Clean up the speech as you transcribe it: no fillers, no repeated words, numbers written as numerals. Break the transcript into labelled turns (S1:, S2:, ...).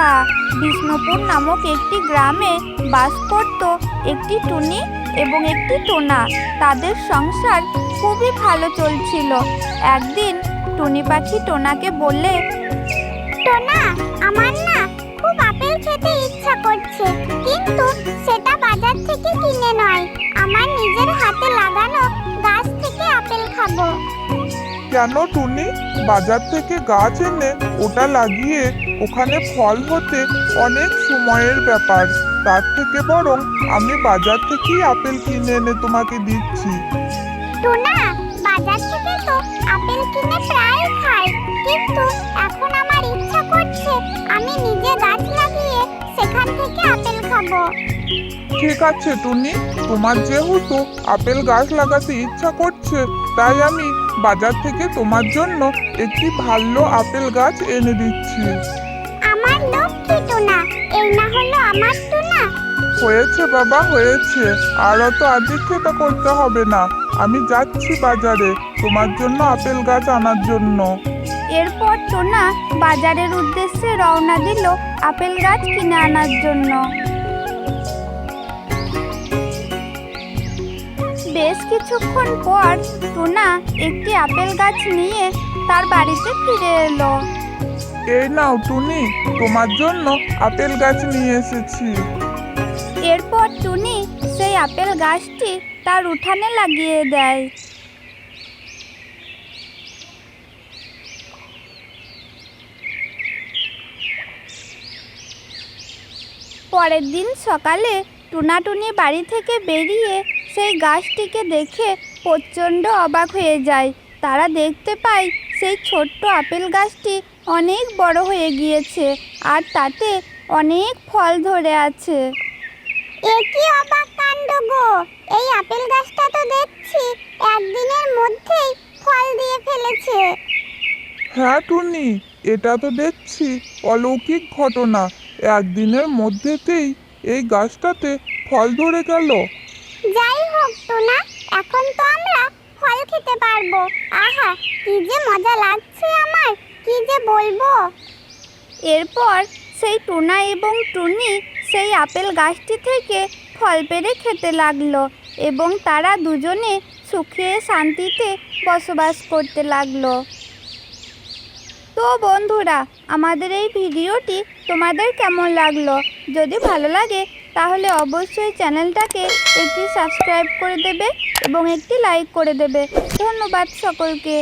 S1: কথা। বিষ্ণুপুর নামক একটি গ্রামে বাস করত একটি টুনি এবং একটি টোনা। তাদের সংসার খুবই ভালো চলছিল। একদিন টুনি পাখি টোনাকে বললে,
S2: টোনা, আমার না খুব আপেল খেতে ইচ্ছা করছে, কিন্তু সেটা বাজার থেকে কিনে নয়, আমার নিজের হাতে লাগানো গাছ থেকে আপেল খাবো।
S3: কেন টুনি? বাজার থেকে গাছ এনে ওটা লাগিয়ে ওখানে ফল হতে অনেক সময়ের ব্যাপার। তার থেকে বরং আমি বাজার থেকেই আপেল কিনে এনে তোমাকে দিচ্ছি।
S2: টোনা, বাজার থেকে তো আপেল কিনে প্রায় খাই, কিন্তু এখন আমার ইচ্ছা করছে আমি নিজে গাছ লাগিয়ে সেখান থেকে আপেল খাবো।
S3: ঠিক আছে টুনি, তোমার যেহেতু আপেল গাছ লাগাতে ইচ্ছা করছে, তাই আমি বাজার থেকে তোমার জন্য একটি ভালো আপেল গাছ এনে দিচ্ছি।
S2: আমার লক্ষ্মী টোনা, এই না হলো আমার টোনা।
S3: হয়েছে বাবা, হয়েছে। আর অত আদিক্ষেতা করতে হবে না। আমি যাচ্ছি বাজারে তোমার জন্য আপেল গাছ আনার জন্য।
S1: এরপর টোনা বাজারের উদ্দেশ্যে রওনা দিল আপেল গাছ কিনে আনার জন্য। বেশ কিছুক্ষণ পর টোনা একটি আপেল গাছ নিয়ে তার বাড়িতে ফিরে এলো।
S3: এই নাও টুনি, তোমার জন্য আপেল গাছ নিয়ে এসেছি।
S1: এরপর টুনি সেই আপেল গাছটি তার উঠানে লাগিয়ে দেয়। পরের দিন সকালে টুনাটুনি বাড়ি থেকে বেরিয়ে সেই গাছটিকে দেখে প্রচণ্ড অবাক হয়ে যায়। তারা দেখতে পায় সেই ছোট্ট আপেল গাছটি অনেক বড় হয়ে গিয়েছে আর তাতে অনেক ফল ধরে আছে।
S2: এ কি অবাক কাণ্ড গো! এই আপেল গাছটা তো দেখছি একদিনের মধ্যেই ফল দিয়ে ফেলেছে।
S3: হ্যাঁ টুনি, এটা তো দেখছি অলৌকিক ঘটনা। একদিনের মধ্যেতেই এই গাছটাতে ফল ধরে গেল।
S2: যাই হোক টোনা, এখন তো আমরা ফল খেতে পারবো। আহা, কি যে মজা লাগছে আমার, কি যে বলবো।
S1: এরপর সেই টোনা এবং টুনি সেই আপেল গাছটি থেকে ফল পেড়ে খেতে লাগলো এবং তারা দুজনে সুখে শান্তিতে বসবাস করতে লাগলো। তো বন্ধুরা, আমাদের এই ভিডিওটি তোমাদের কেমন লাগলো? যদি ভালো লাগে তাহলে অবশ্যই চ্যানেলটাকে একটি সাবস্ক্রাইব করে দেবে এবং একটি লাইক করে দেবে। ধন্যবাদ সকলকে।